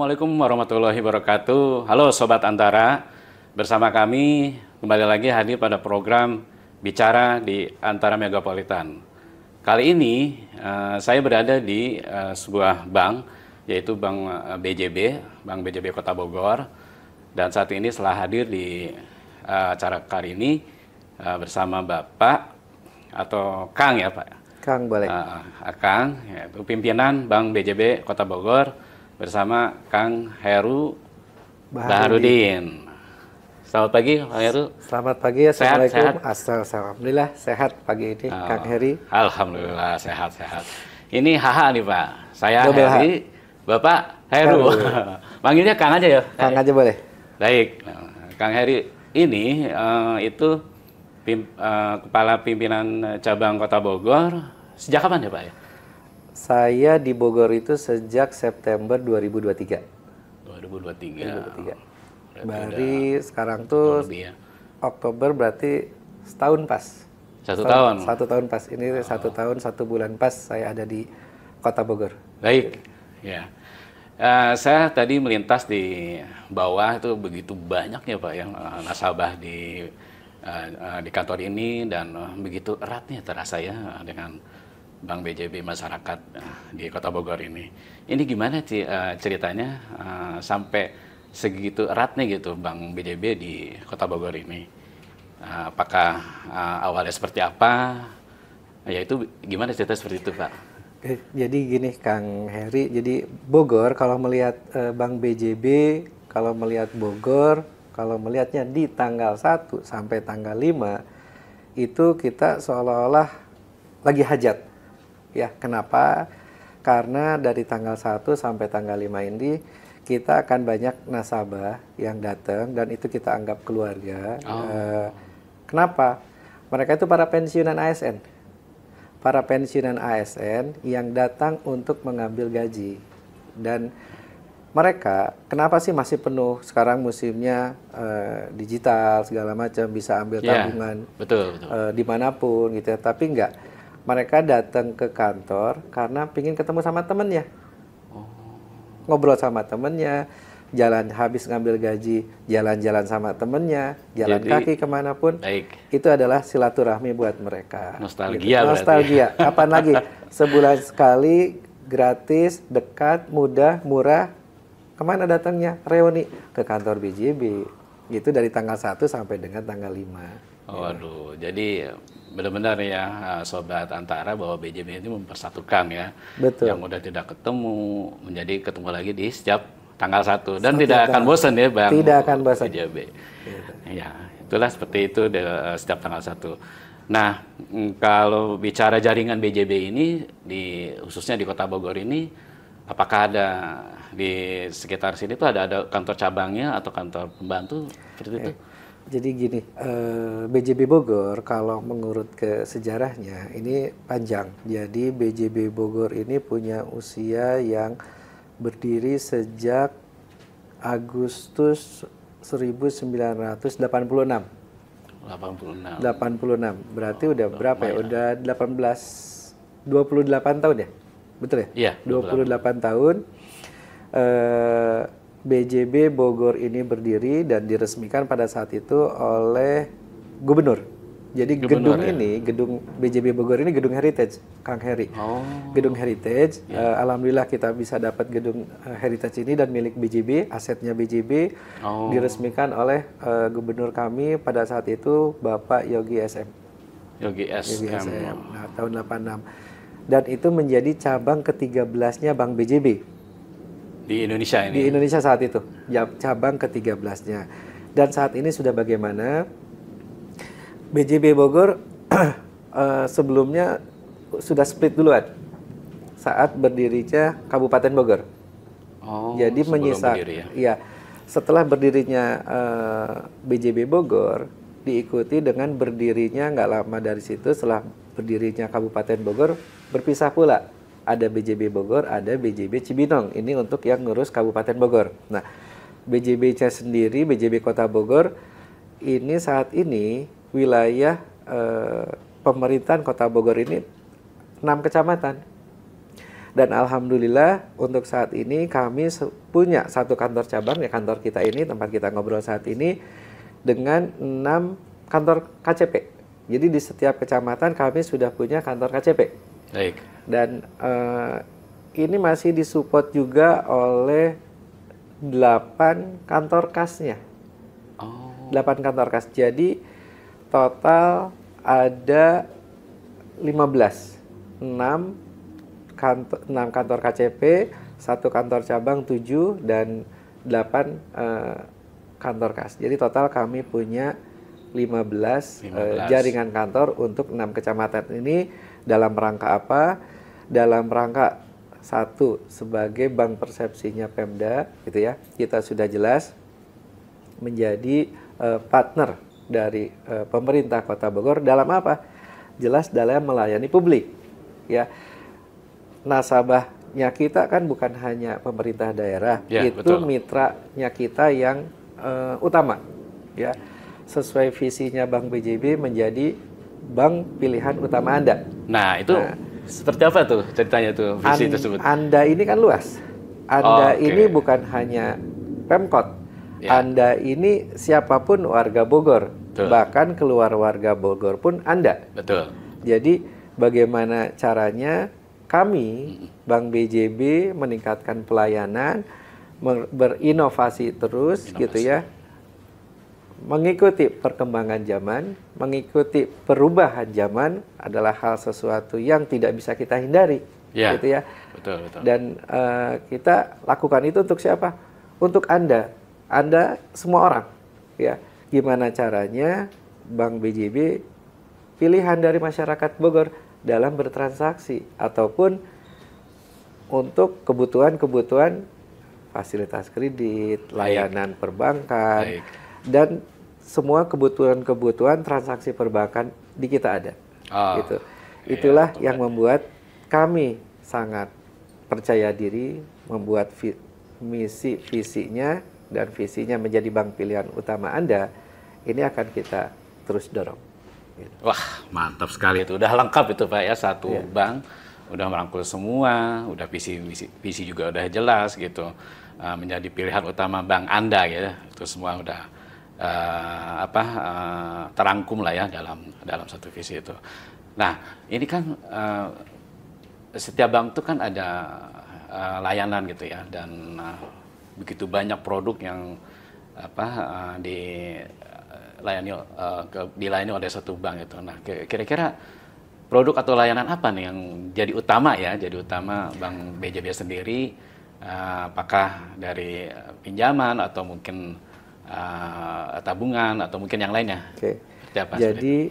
Assalamualaikum warahmatullahi wabarakatuh. Halo Sobat Antara, bersama kami kembali lagi hadir pada program Bicara di Antara Megapolitan. Kali ini saya berada di sebuah bank, yaitu Bank BJB, Bank BJB Kota Bogor. Dan saat ini setelah hadir di acara kali ini bersama Bapak atau Kang ya Pak? Kang boleh. Kang, yaitu pimpinan Bank BJB Kota Bogor bersama Kang Heru Baharudin. Selamat pagi Pak Heru. Selamat pagi, Assalamualaikum. Sehat? Alhamdulillah sehat pagi ini, Kang Heri. Alhamdulillah sehat-sehat. Ini HH nih Pak, saya Double Heri, Bapak Heru. Panggilnya Kang aja ya? Kang aja boleh. Baik, Kang Heri ini itu Kepala Pimpinan Cabang Kota Bogor. Sejak kapan ya Pak ya? Saya di Bogor itu sejak September 2023. 2023. Berarti sekarang tuh ya. Oktober berarti setahun pas. Satu tahun? Satu tahun pas. Ini 1 tahun 1 bulan pas saya ada di Kota Bogor. Baik, ya. Saya tadi melintas di bawah itu begitu banyak ya Pak yang nasabah di kantor ini dan begitu eratnya terasa ya dengan Bank BJB masyarakat di Kota Bogor ini. Ini gimana ceritanya sampai segitu eratnya gitu Bank BJB di Kota Bogor ini? Apakah awalnya seperti apa? Ya itu gimana cerita seperti itu Pak? Jadi gini Kang Heri, jadi Bogor kalau melihat Bank BJB, kalau melihat Bogor, kalau melihatnya di tanggal 1 sampai tanggal 5, itu kita seolah-olah lagi hajat. Ya, kenapa? Karena dari tanggal 1 sampai tanggal 5 ini kita akan banyak nasabah yang datang dan itu kita anggap keluarga. Kenapa? Mereka itu para pensiunan ASN. Para pensiunan ASN yang datang untuk mengambil gaji. Dan mereka, kenapa sih masih penuh? Sekarang musimnya digital, segala macam, bisa ambil tabungan betul. Dimanapun gitu ya. Tapi enggak. Mereka datang ke kantor karena ingin ketemu sama temennya. Ngobrol sama temennya, jalan habis ngambil gaji, jalan-jalan sama temennya, jalan kaki kemanapun. Baik. Itu adalah silaturahmi buat mereka. Nostalgia gitu. Nostalgia. Kapan lagi? Sebulan sekali, gratis, dekat, mudah, murah. Kemana datangnya? Reuni ke kantor BJB. Itu dari tanggal 1 sampai dengan tanggal 5. Waduh, jadi benar-benar ya Sobat Antara bahwa BJB ini mempersatukan ya. Betul. Yang udah tidak ketemu, menjadi ketemu lagi di setiap tanggal 1. Dan tidak akan bosan ya Bang. Tidak akan bosan. BJB. Ya, itulah seperti itu setiap tanggal 1. Nah, kalau bicara jaringan BJB ini, khususnya di Kota Bogor ini, apakah ada di sekitar sini tuh ada kantor cabangnya atau kantor pembantu seperti itu? Jadi gini, BJB Bogor kalau mengurut ke sejarahnya ini panjang. Jadi BJB Bogor ini punya usia yang berdiri sejak Agustus 1986. 86. Berarti udah berapa ya? Udah 28 tahun ya? Betul ya? Iya. 28 tahun. BJB Bogor ini berdiri dan diresmikan pada saat itu oleh gubernur. Jadi gedung ini, gedung BJB Bogor ini gedung heritage, Kang Heri. Gedung heritage. Alhamdulillah kita bisa dapat gedung heritage ini dan milik BJB, asetnya BJB, diresmikan oleh gubernur kami pada saat itu Bapak Yogi SM. Yogi SM. Nah, tahun 86. Dan itu menjadi cabang ke-13-nya Bank BJB. Di Indonesia ini? Di Indonesia saat itu, cabang ke-13-nya. Dan saat ini sudah bagaimana? BJB Bogor sebelumnya sudah split duluan saat berdirinya Kabupaten Bogor. Jadi setelah berdirinya BJB Bogor diikuti dengan berdirinya nggak lama dari situ setelah berdirinya Kabupaten Bogor berpisah pula. Ada BJB Bogor, ada BJB Cibinong. Ini untuk yang ngurus Kabupaten Bogor. Nah, BJB-nya sendiri, BJB Kota Bogor, ini saat ini wilayah pemerintahan Kota Bogor ini 6 kecamatan. Dan alhamdulillah untuk saat ini kami punya satu kantor cabang, ya kantor kita ini, tempat kita ngobrol saat ini, dengan 6 kantor KCP. Jadi di setiap kecamatan kami sudah punya kantor KCP. Baik. Dan ini masih disupport juga oleh 8 kantor kasnya. Oh. 8 kantor kas. Jadi total ada 15. 6 kantor KCP, 1 kantor cabang 7, dan 8 kantor kas. Jadi total kami punya 15 jaringan kantor untuk 6 kecamatan ini. Dalam rangka apa? Dalam rangka satu, sebagai bank persepsinya Pemda, gitu ya. Kita sudah jelas menjadi partner dari pemerintah Kota Bogor dalam apa? Jelas dalam melayani publik, ya. Nasabahnya kita kan bukan hanya pemerintah daerah, ya, itu betul. mitranya kita yang utama, ya. Sesuai visinya Bank BJB menjadi bank pilihan utama Anda. Nah, itu seperti apa tuh ceritanya tuh visi tersebut? Anda ini kan luas. Anda Oh, ini bukan hanya Pemkot. Ya. Anda ini siapapun warga Bogor, Betul. bahkan keluar warga Bogor pun Anda. Betul. Jadi bagaimana caranya kami Bank BJB meningkatkan pelayanan, berinovasi terus, gitu ya, mengikuti perkembangan zaman, mengikuti perubahan zaman adalah hal sesuatu yang tidak bisa kita hindari, Ya. gitu ya. Betul, betul. Dan kita lakukan itu untuk siapa? Untuk Anda semua orang, ya. Gimana caranya Bank BJB pilihan dari masyarakat Bogor dalam bertransaksi ataupun untuk kebutuhan-kebutuhan fasilitas kredit, layanan perbankan, dan semua kebutuhan-kebutuhan transaksi perbankan di kita ada. Gitu. Itulah yang membuat kami sangat percaya diri membuat misi visinya dan visinya menjadi bank pilihan utama Anda. Ini akan kita terus dorong. Wah, mantap sekali itu. Udah lengkap itu Pak ya, satu bank udah merangkul semua, udah visi juga udah jelas gitu. Menjadi pilihan utama bank Anda gitu. Itu semua udah terangkum lah ya dalam satu visi itu. Nah, ini kan setiap bank itu kan ada layanan gitu ya, dan begitu banyak produk yang dilayani oleh satu bank itu. Nah, kira-kira produk atau layanan apa nih yang jadi utama Bank BJB sendiri? Apakah dari pinjaman atau mungkin tabungan atau mungkin yang lainnya? Jadi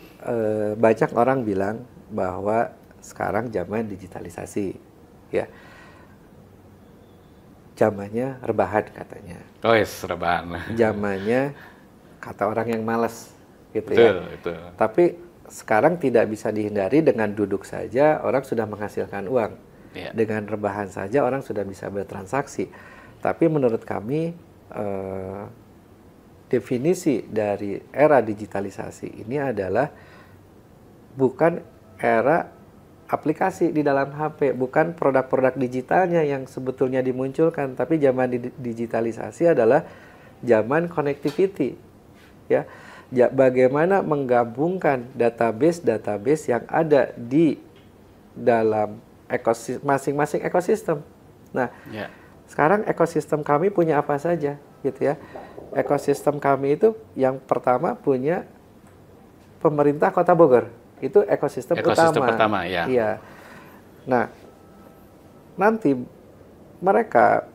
banyak orang bilang bahwa sekarang zaman digitalisasi, ya. Zamannya rebahan katanya. Oh yes, rebahan. Zamannya kata orang yang malas, gitu betul, ya. Betul. Tapi sekarang tidak bisa dihindari, dengan duduk saja orang sudah menghasilkan uang. Ya. Dengan rebahan saja orang sudah bisa bertransaksi. Tapi menurut kami definisi dari era digitalisasi ini adalah bukan era aplikasi di dalam HP, bukan produk-produk digitalnya yang sebetulnya dimunculkan, tapi zaman digitalisasi adalah zaman connectivity, ya. Bagaimana menggabungkan database yang ada di dalam masing-masing ekosistem. Nah, sekarang ekosistem kami punya apa saja, gitu ya. Ekosistem kami itu yang pertama punya pemerintah Kota Bogor. Itu ekosistem pertama, ya. Iya. Nah, nanti mereka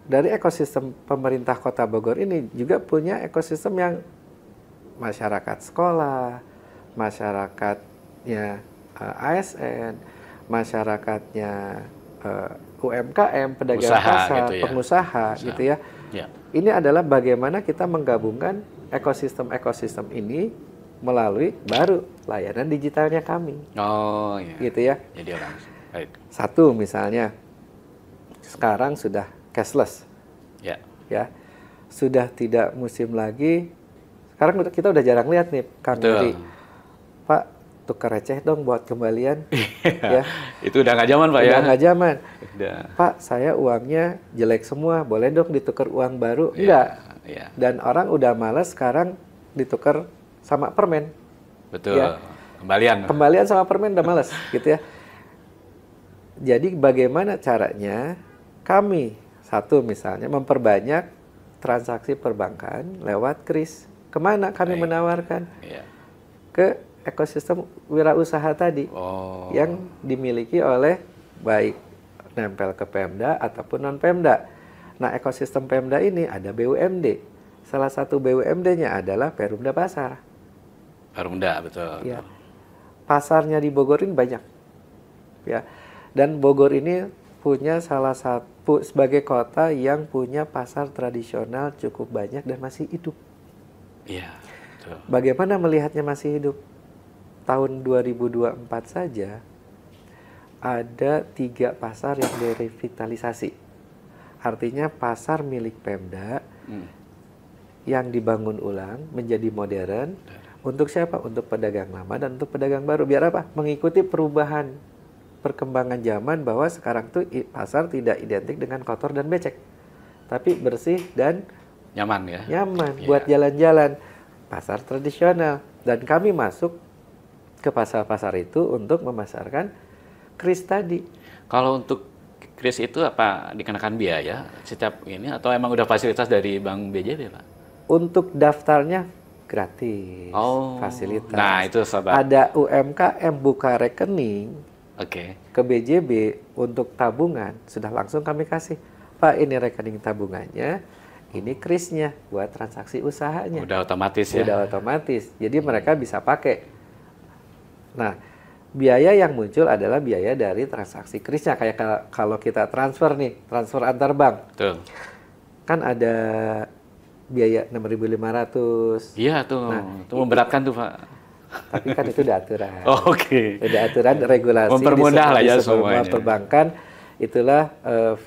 dari ekosistem pemerintah Kota Bogor ini juga punya ekosistem yang masyarakat sekolah, masyarakatnya ASN, masyarakatnya UMKM, pedagang pasar, gitu ya. Pengusaha, gitu ya. Ini adalah bagaimana kita menggabungkan ekosistem ini melalui baru layanan digitalnya kami. Oh, iya. Gitu ya. Jadi orang. Baik. Satu misalnya, sekarang sudah cashless. Ya. Ya. Sudah tidak musim lagi. Sekarang kita udah jarang lihat nih, Kang Heri. Pak, tukar receh dong buat kembalian. Ya, Itu udah nggak zaman Pak ya? udah nggak zaman. Udah. Pak, saya uangnya jelek semua, boleh dong ditukar uang baru? Iya, Enggak. iya. Dan orang udah malas sekarang ditukar sama permen. Betul. Ya. Kembalian. Kembalian sama permen udah malas, gitu ya. Jadi bagaimana caranya kami, satu misalnya, memperbanyak transaksi perbankan lewat kris. Kemana kami Baik. menawarkan? Iya. Ke ekosistem wirausaha tadi Oh. yang dimiliki oleh baik nempel ke Pemda ataupun non Pemda. Nah, ekosistem Pemda ini ada BUMD. Salah satu BUMD-nya adalah Perumda Pasar. Perumda, betul. Ya. Pasarnya di Bogor ini banyak. Ya. Dan Bogor ini punya salah satu sebagai kota yang punya pasar tradisional cukup banyak dan masih hidup. Iya, betul. Bagaimana melihatnya masih hidup? Tahun 2024 saja ada 3 pasar yang direvitalisasi. Artinya pasar milik Pemda yang dibangun ulang menjadi modern. Untuk siapa? Untuk pedagang lama dan untuk pedagang baru. Biar apa? Mengikuti perubahan perkembangan zaman bahwa sekarang tuh pasar tidak identik dengan kotor dan becek. Tapi bersih dan Nyaman ya? nyaman Iya. buat jalan-jalan. Pasar tradisional. Dan kami masuk ke pasar-pasar itu untuk memasarkan kris tadi. Kalau untuk kris itu apa dikenakan biaya setiap ini atau emang udah fasilitas dari Bank BJB Pak? Untuk daftarnya gratis, Oh, fasilitas. nah itu sobat. Ada UMKM buka rekening Oke. ke BJB untuk tabungan, sudah langsung kami kasih. Pak, ini rekening tabungannya, ini krisnya buat transaksi usahanya. Udah otomatis ya? Udah otomatis. Jadi mereka bisa pakai. Nah, biaya yang muncul adalah biaya dari transaksi krisnya. Kayak kalau kita transfer nih, transfer antar bank. Betul. Kan ada biaya 6.500. Iya tuh, Nah, itu memberatkan tuh Pak. Tapi kan itu udah aturan. Oh, oke. Udah aturan regulasi Mempermudah lah ya di semua semuanya. perbankan. Itulah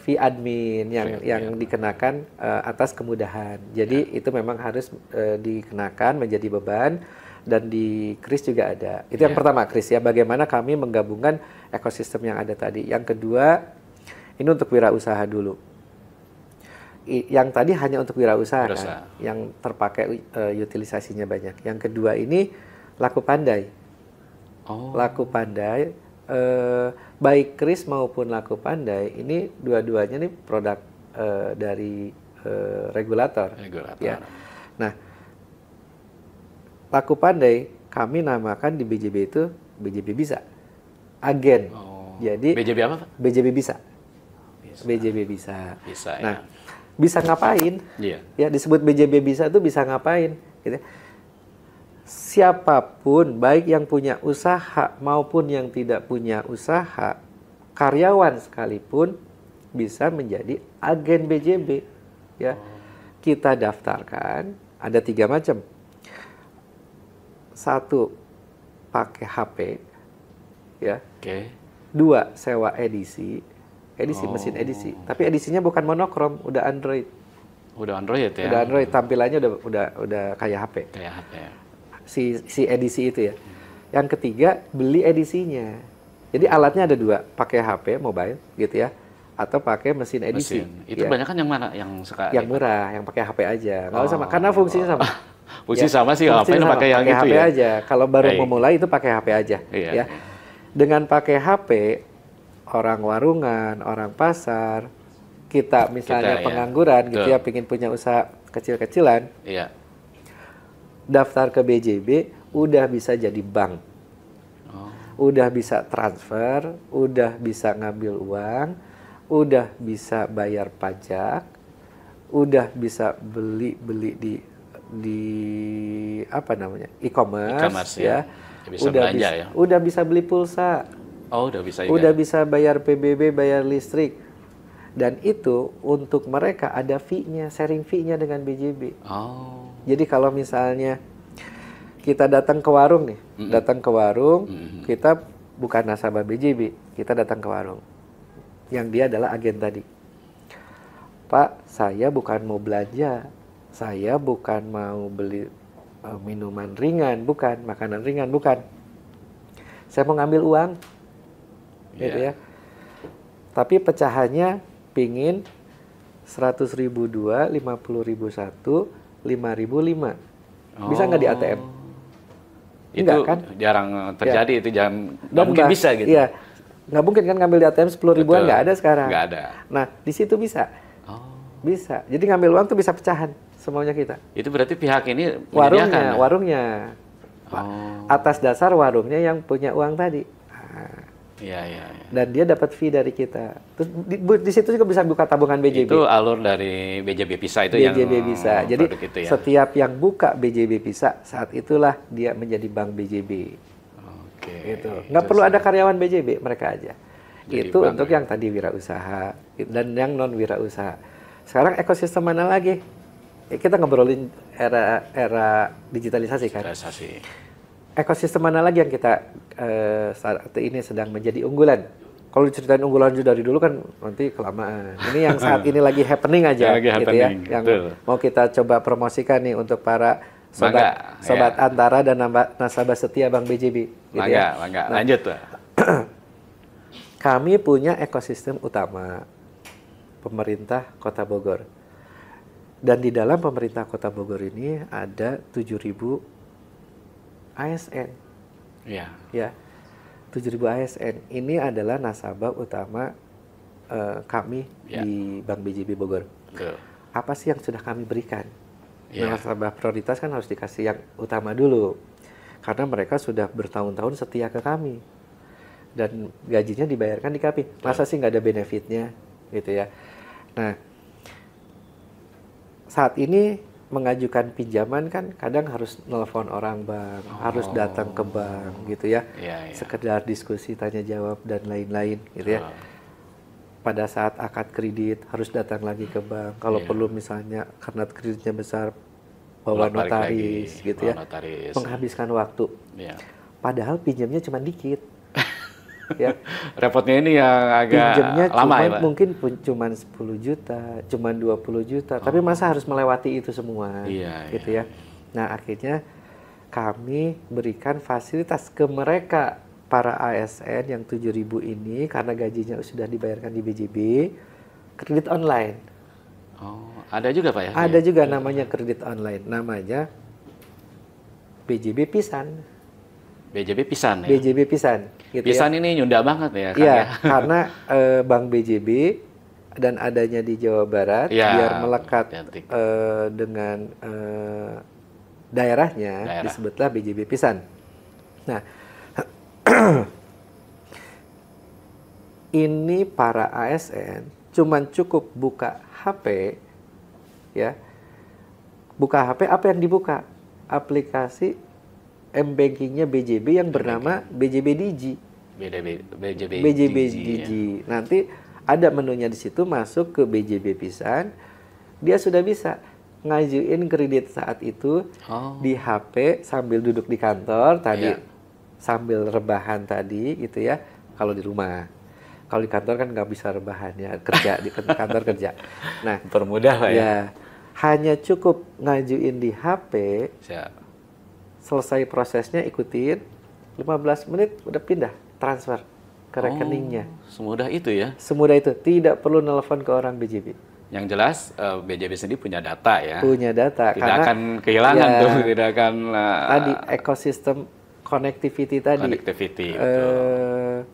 fee admin Fee yang dikenakan atas kemudahan. Jadi itu memang harus dikenakan menjadi beban dan di kris juga ada. Itu yang pertama kris ya. Bagaimana kami menggabungkan ekosistem yang ada tadi. Yang kedua ini untuk wirausaha dulu. Yang tadi hanya untuk wirausaha kan, yang terpakai utilisasinya banyak. Yang kedua ini laku pandai. Oh. Laku pandai, baik kris maupun laku pandai, ini dua-duanya nih produk dari regulator. Ya. Nah, laku pandai kami namakan di BJB itu BJB Bisa, agen. Oh. Jadi BJB apa Pak? BJB Bisa. Bisa. BJB Bisa. Bisa Nah, ya. bisa ngapain? Iya. Ya, disebut BJB Bisa itu bisa ngapain? Gitu. Siapapun, baik yang punya usaha maupun yang tidak punya usaha, karyawan sekalipun bisa menjadi agen BJB. Ya, kita daftarkan ada 3 macam. 1, pakai HP, ya. Oke. 2, sewa edisi mesin edisi. Tapi edisinya bukan monokrom, udah Android. Udah Android ya? Udah Android, tampilannya udah kayak HP. Kayak HP ya. Si edisi itu ya. Yang ketiga, beli edisinya. Jadi alatnya ada 2, pakai HP mobile gitu ya, atau pakai mesin edisi. Itu ya. banyak kan yang mana yang suka? Yang murah, yang pakai HP aja. Nggak usah, karena fungsinya sama. Fungsi Ya, sama sih, fungsinya ngapain sama, pakai yang pakai itu HP ya? aja. Kalau baru Baik. memulai itu pakai HP aja. Iya. Ya. Dengan pakai HP, orang warungan, orang pasar, kita misalnya Kita, ya. pengangguran gitu Betul. ya, pengen punya usaha kecil-kecilan, Iya. daftar ke BJB, udah bisa jadi bank. Udah bisa transfer, udah bisa ngambil uang, udah bisa bayar pajak, udah bisa beli di apa namanya, e-commerce ya. Bisa belanja ya. Udah bisa beli pulsa, Oh, udah bisa juga. udah bisa bayar PBB, bayar listrik. Dan itu untuk mereka ada fee-nya, sharing fee-nya dengan BJB. Oh. Jadi kalau misalnya kita datang ke warung nih, datang ke warung, kita bukan nasabah BJB, kita datang ke warung. Yang dia adalah agen tadi. Pak, saya bukan mau belanja, saya bukan mau beli minuman ringan, bukan, makanan ringan, bukan. saya mau ngambil uang, gitu Iya. ya. Tapi pecahannya pingin 100.000 dua, 50.000 satu, 5.000 5. Bisa nggak di ATM? Itu Enggak kan? jarang terjadi, itu jarang, nggak Dan mungkin bisa gitu. Iya, nggak mungkin kan ngambil di ATM 10 ribuan, Betul. nggak ada sekarang. Nggak ada. Nah, di situ bisa. Oh, Bisa. Jadi ngambil uang tuh bisa pecahan semaunya kita. itu berarti pihak ini Warungnya, menyediakan, ya? warungnya. Oh, Atas dasar warungnya yang punya uang tadi. Nah, iya, iya, iya. dan dia dapat fee dari kita. Terus di situ juga bisa buka tabungan BJB. Itu alur dari BJB Visa itu yang BJB bisa. Jadi produk itu ya. setiap yang buka BJB bisa, saat itulah dia menjadi bank BJB. Oke. Gitu. Nggak perlu ada karyawan BJB, mereka aja. Jadi Itu bank, untuk ya. yang tadi wirausaha dan yang non wirausaha. Sekarang ekosistem mana lagi? Kita ngobrolin era digitalisasi kan. Transaksi. Ekosistem mana lagi yang kita saat ini sedang menjadi unggulan? Kalau diceritain unggulan dari dulu kan nanti kelamaan. Ini yang saat ini lagi happening aja, Lagi gitu happening, ya. Yang betul. mau kita coba promosikan nih untuk para sobat Bangga, ya. Antara dan nasabah setia Bank BJB. Gitu ya. Bangga. Nah, Lanjut Pak. kami punya ekosistem utama pemerintah Kota Bogor. Dan di dalam pemerintah Kota Bogor ini ada 7.000 ASN. Iya. Ya, 7.000 ASN. Ini adalah nasabah utama kami Ya. di Bank BJB Bogor. Betul. Apa sih yang sudah kami berikan? Ya. Nasabah prioritas kan harus dikasih yang utama dulu. Karena mereka sudah bertahun-tahun setia ke kami. Dan gajinya dibayarkan di kami. Masa sih nggak ada benefitnya? Gitu ya. Nah, saat ini mengajukan pinjaman kan kadang harus nelpon orang bank, harus datang ke bank gitu ya. Iya, iya. Sekedar diskusi, tanya jawab dan lain-lain gitu ya. Pada saat akad kredit harus datang lagi ke bank. Kalau Iya. perlu misalnya karena kreditnya besar bawa Bolak-balik notaris lagi, gitu bawa ya. notaris. Menghabiskan waktu. Iya. Padahal pinjamnya cuma dikit. Ya. Repotnya ini yang agak Pinjamnya lama ya, Pak? mungkin cuma 10 juta, cuma 20 juta. Tapi masa harus melewati itu semua? Iya, gitu ya. Nah, akhirnya kami berikan fasilitas ke mereka, para ASN yang 7.000 ini, karena gajinya sudah dibayarkan di BJB, kredit online. Oh, ada juga Pak ya? Ada juga namanya kredit online. Namanya BJB Pisan. BJB Pisan ya? BJB Pisan. Gitu Pisan ya. ini nyunda banget ya, Kang Iya, ya? karena Bank BJB dan adanya di Jawa Barat Ya, biar melekat identik. dengan daerahnya Daerah. disebutlah BJB Pisan. Nah, ini para ASN cuman cukup buka HP ya. Buka HP, apa yang dibuka? Aplikasi M-Bankingnya BJB yang bernama BJB Digi. BJB BJB Digi, Digi. ya. Nanti ada menunya di situ, masuk ke BJB Pisan. Dia sudah bisa ngajuin kredit saat itu Oh. di HP sambil duduk di kantor tadi, Iya. sambil rebahan tadi gitu ya. Kalau di rumah, kalau di kantor kan nggak bisa rebahan ya, kerja di kantor kerja. Nah, Permudah Pak ya? ya hanya cukup ngajuin di HP, Siap. selesai prosesnya ikutin, 15 menit udah pindah transfer ke rekeningnya. Oh, semudah itu ya? Semudah itu, tidak perlu nelpon ke orang BJB. Yang jelas BJB sendiri punya data ya? Punya data. Tidak karena akan kehilangan ya, tuh, tidak akan... tadi ekosistem connectivity tadi. Connectivity, betul.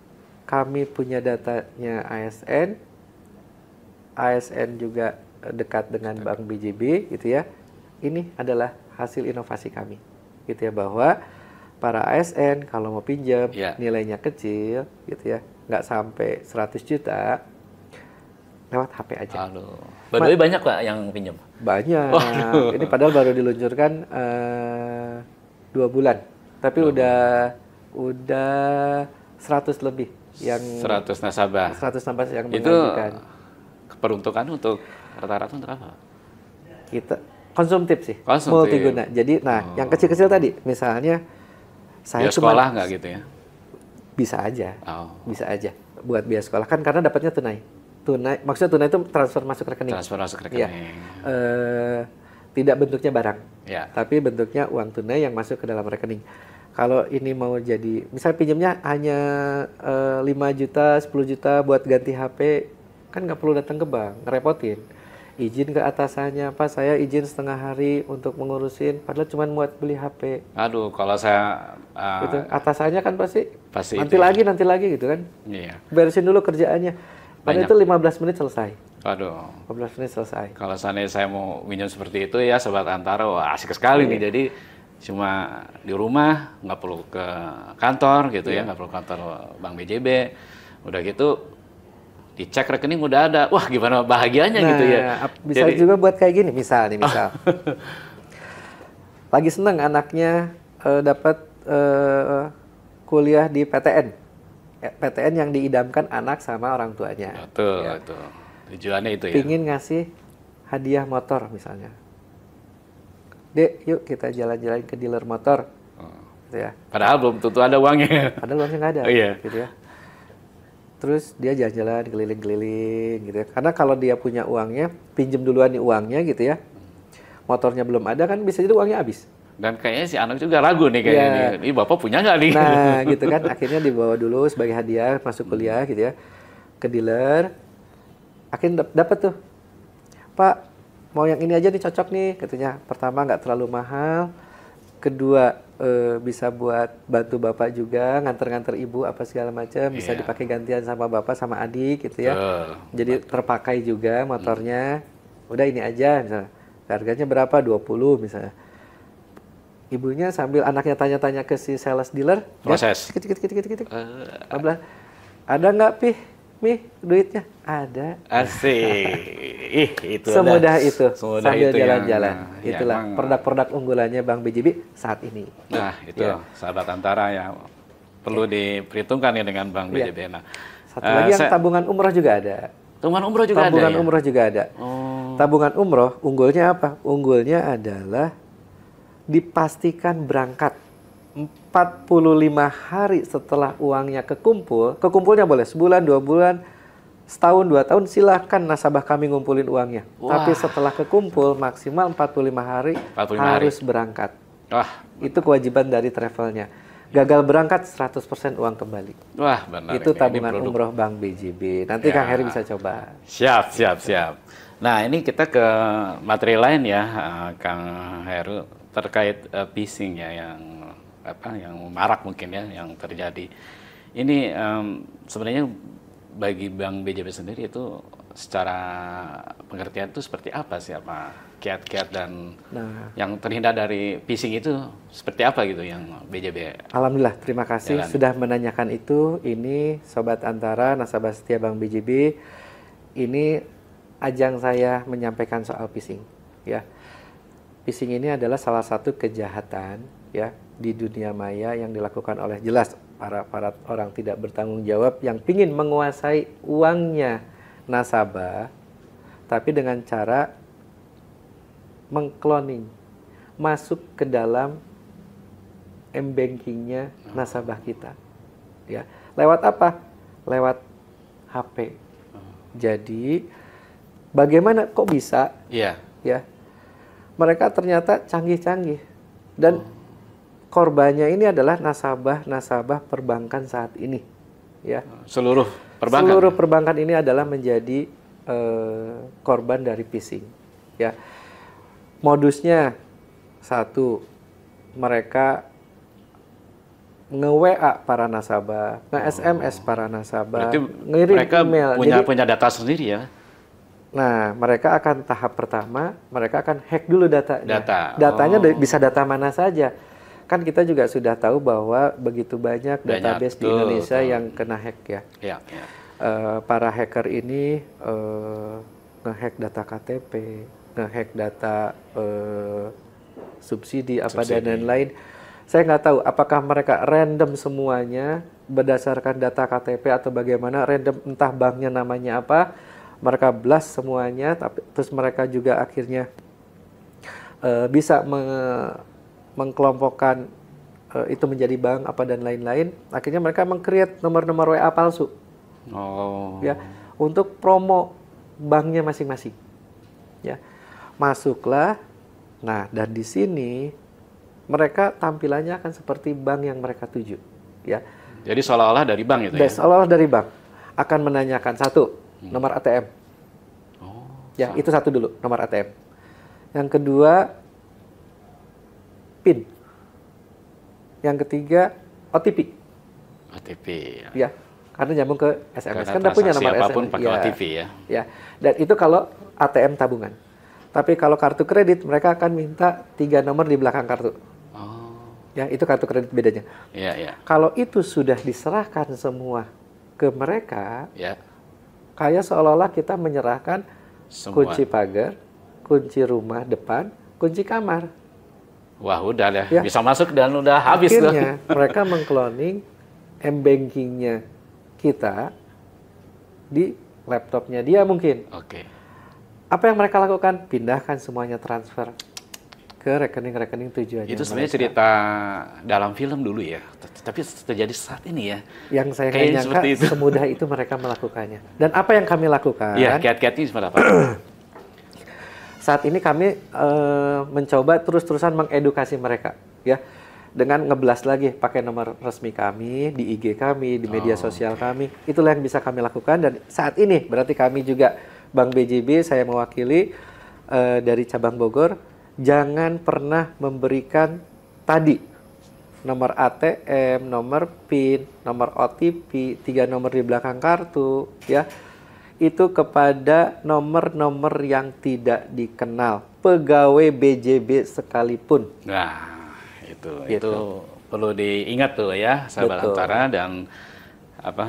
Kami punya datanya ASN. ASN juga dekat dengan Bank BJB gitu ya. Ini adalah hasil inovasi kami. Gitu ya, bahwa para ASN kalau mau pinjam Ya. nilainya kecil gitu ya, nggak sampai 100 juta, lewat HP aja. Aduh. Baduy banyak Pak yang pinjam? Banyak. Waduh. Ini padahal baru diluncurkan 2 bulan, tapi udah 100 lebih yang 100 nasabah. 100 nasabah yang Itu mengajukan. peruntukan untuk rata-rata untuk apa? Kita konsumtif sih, Konsumtif. multiguna. Jadi, nah, yang kecil-kecil tadi, misalnya saya Biaya sekolah nggak gitu ya? bisa aja, Oh. bisa aja buat biaya sekolah kan karena dapatnya tunai. Tunai, maksudnya tunai itu transfer masuk rekening. Transfer masuk Iya. rekening. Tidak bentuknya barang, Ya. tapi bentuknya uang tunai yang masuk ke dalam rekening. Kalau ini mau jadi, misal pinjamnya hanya 5 juta, 10 juta buat ganti HP, kan nggak perlu datang ke bank, ngerepotin. Izin ke atasannya, Pak saya izin setengah hari untuk mengurusin, padahal cuma buat beli HP. Aduh, kalau saya Gitu. Atasannya kan pasti Pasti nanti lagi gitu kan. iya. Beresin dulu kerjaannya. Padahal itu 15 menit selesai. Aduh, 15 menit selesai. kalau seandainya saya mau minjem seperti itu ya Sobat Antara, wah asik sekali nih. Jadi cuma di rumah, nggak perlu ke kantor gitu ya, nggak perlu kantor Bank BJB. Udah gitu dicek rekening udah ada. Wah, gimana bahagianya gitu ya. Bisa Jadi, juga buat kayak gini, misal. Lagi seneng anaknya dapat kuliah di PTN. PTN yang diidamkan anak sama orang tuanya. betul, betul. Tujuannya itu ya. Pingin ngasih hadiah motor misalnya. Dek, yuk kita jalan-jalan ke dealer motor. Gitu ya. Padahal belum tentu ada uangnya. Padahal uangnya nggak ada. Iya. Gitu ya. Terus dia jalan-jalan keliling-keliling gitu ya. Karena kalau dia punya uangnya, pinjem duluan nih uangnya gitu ya. Motornya belum ada kan bisa jadi uangnya habis. Dan kayaknya si anak juga ragu nih kayaknya. Ini Bapak punya nggak nih? Nah gitu kan, akhirnya dibawa dulu sebagai hadiah masuk kuliah gitu ya. Ke dealer. Akhirnya dapat tuh. Pak, mau yang ini aja nih cocok nih katanya. Pertama nggak terlalu mahal. Kedua bisa buat bantu bapak juga nganter-nganter ibu apa segala macam, bisa dipakai gantian sama bapak sama adik gitu ya. Jadi terpakai juga motornya. Udah ini aja misalnya. Harganya berapa? 20 misalnya. Ibunya sambil anaknya tanya-tanya ke si sales dealer, Proses. Ada nggak Mih, duitnya? Ada. Asik. Itu semudah itu. Semudah sambil itu jalan-jalan. yang Itulah produk-produk unggulannya Bank BJB saat ini. Nah, itu sahabat Antara yang perlu diperhitungkan ya dengan Bank BJB. Nah, satu lagi yang tabungan umroh juga ada. Tabungan umroh juga ada. Tabungan umroh juga ada. Tabungan umroh, unggulnya apa? Unggulnya adalah dipastikan berangkat 45 hari setelah uangnya kekumpulnya boleh sebulan, 2 bulan, setahun, 2 tahun, silahkan nasabah kami ngumpulin uangnya. Tapi setelah kekumpul maksimal 45 hari harus berangkat. Wah, itu kewajiban dari travelnya. Gagal berangkat 100% uang kembali. Wah, benar. Itu tabungan umroh Bank BJB. Nanti Kang Heri bisa coba. Siap. Nah, ini kita ke materi lain ya, Kang Heru, terkait phishing ya yang marak mungkin ya yang terjadi. Ini sebenarnya bagi Bank BJB sendiri itu secara pengertian itu seperti apa sih, apa kiat-kiat dan yang terhindar dari phishing itu seperti apa gitu yang BJB? Alhamdulillah, terima kasih sudah menanyakan itu. Ini Sobat Antara, nasabah setia Bank BJB. Ini ajang saya menyampaikan soal phishing. Ya, phishing ini adalah salah satu kejahatan ya di dunia maya yang dilakukan oleh jelas para orang tidak bertanggung jawab yang ingin menguasai uangnya nasabah, tapi dengan cara mengcloning, masuk ke dalam m-bankingnya nasabah kita. Ya, lewat apa? Lewat HP. Jadi bagaimana kok bisa? Ya, mereka ternyata canggih-canggih dan korbannya ini adalah nasabah perbankan saat ini, ya. Seluruh perbankan ini adalah menjadi korban dari phishing, ya. Modusnya satu, mereka nge-WA para nasabah, nge-SMS para nasabah, ngirim email. Mereka punya data sendiri ya. Nah, mereka akan tahap pertama, mereka akan hack dulu datanya. Datanya bisa data mana saja. Kan kita juga sudah tahu bahwa begitu banyak database di Indonesia yang kena hack ya. Para hacker ini nge-hack data KTP, nge-hack data subsidi dan lain-lain. Saya nggak tahu apakah mereka random semuanya berdasarkan data KTP atau bagaimana, random entah banknya namanya apa, mereka blast semuanya, tapi terus mereka juga akhirnya bisa mengkelompokkan itu menjadi bank apa dan lain-lain. Akhirnya mereka meng-create nomor-nomor WA palsu. Ya, untuk promo banknya masing-masing. Ya. Masuklah. Nah, dan di sini mereka tampilannya akan seperti bank yang mereka tuju, ya. Jadi seolah-olah dari bank itu ya? Seolah-olah dari bank. Akan menanyakan satu, nomor ATM. Oh, Ya, itu satu dulu, nomor ATM. Yang kedua, PIN. Yang ketiga, OTP. OTP. Ya, karena nyambung ke SMS. Karena Kan udah punya nomor apapun SMS. pakai OTP ya. Ya, dan itu kalau ATM tabungan. Tapi kalau kartu kredit, mereka akan minta 3 nomor di belakang kartu. Oh, Ya, itu kartu kredit bedanya. iya, iya. Kalau itu sudah diserahkan semua ke mereka, Ya, kayak seolah-olah kita menyerahkan semua. kunci pagar, kunci rumah depan, kunci kamar. Wah, udah deh. Ya. Bisa masuk dan udah habis tuh. Akhirnya mereka mengcloning m-bankingnya kita di laptopnya dia mungkin. Oke. Apa yang mereka lakukan? Pindahkan semuanya, transfer ke rekening-rekening tujuannya. Itu sebenarnya mereka. cerita dalam film dulu ya. Tapi terjadi saat ini ya. Yang saya Kayaknya nyangka seperti itu. semudah itu mereka melakukannya. Dan apa yang kami lakukan? Iya, kiat-kiatnya seperti apa? Saat ini kami mencoba terus-terusan mengedukasi mereka, ya, dengan ngeblas lagi pakai nomor resmi kami di IG kami, di media sosial kami. Itulah yang bisa kami lakukan. Dan saat ini berarti kami juga Bank BJB, saya mewakili dari cabang Bogor, jangan pernah memberikan tadi nomor ATM, nomor PIN, nomor OTP, 3 nomor di belakang kartu, ya. Itu kepada nomor-nomor yang tidak dikenal, pegawai BJB sekalipun. Nah, itu Gitu. perlu diingat tuh ya, sahabat Betul. Antara, dan apa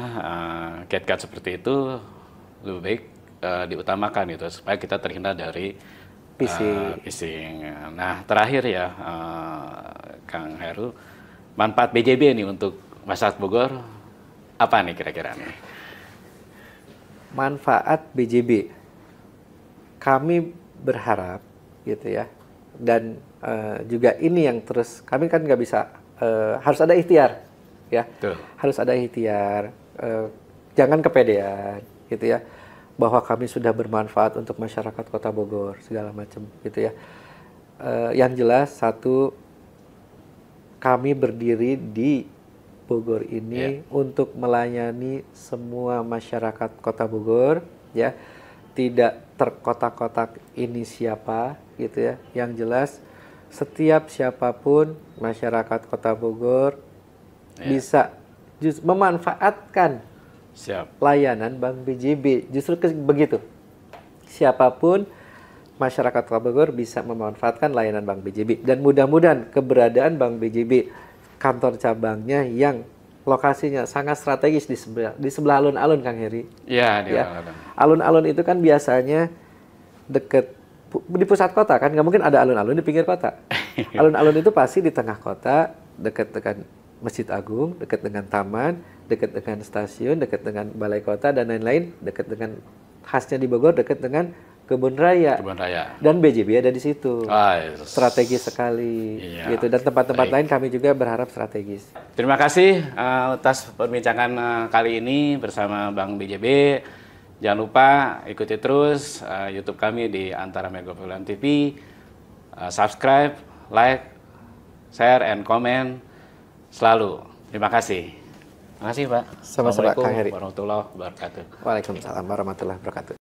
kiat-kiat seperti itu lebih baik diutamakan gitu supaya kita terhindar dari phishing. Nah, terakhir ya, Kang Heru, manfaat BJB nih untuk masyarakat Bogor apa nih kira-kira nih? Manfaat BJB, kami berharap gitu ya, dan juga ini yang terus kami kan nggak bisa, harus ada ikhtiar ya. Tuh. Harus ada ikhtiar, jangan kepedean gitu ya, bahwa kami sudah bermanfaat untuk masyarakat Kota Bogor segala macam gitu ya. Yang jelas satu, kami berdiri di Bogor ini untuk melayani semua masyarakat Kota Bogor, ya, tidak terkotak-kotak ini siapa gitu ya. Yang jelas setiap siapapun masyarakat Kota Bogor bisa memanfaatkan Siap. layanan Bank BJB. Justru begitu, siapapun masyarakat Kota Bogor bisa memanfaatkan layanan Bank BJB. Dan mudah-mudahan keberadaan Bank BJB kantor cabangnya yang lokasinya sangat strategis di sebelah alun-alun, Kang Heri. Iya, di Ya. alun-alun. Alun-alun itu kan biasanya deket di pusat kota kan, nggak mungkin ada alun-alun di pinggir kota. Alun-alun itu pasti di tengah kota, dekat dengan Masjid Agung, dekat dengan taman, dekat dengan stasiun, dekat dengan balai kota dan lain-lain, dekat dengan khasnya di Bogor, dekat dengan Kebun Raya. Kebun Raya. Dan BJB ada di situ. Strategis sekali, Iya. gitu. Dan tempat-tempat Baik. lain kami juga berharap strategis. Terima kasih atas perbincangan kali ini bersama Bank BJB. Jangan lupa ikuti terus YouTube kami di Antara Megapolitan TV. Subscribe, like, share, and comment selalu. Terima kasih. Terima kasih, Pak. Sama-sama, Kang Assalamualaikum Heri. warahmatullahi wabarakatuh. Waalaikumsalam warahmatullahi wabarakatuh.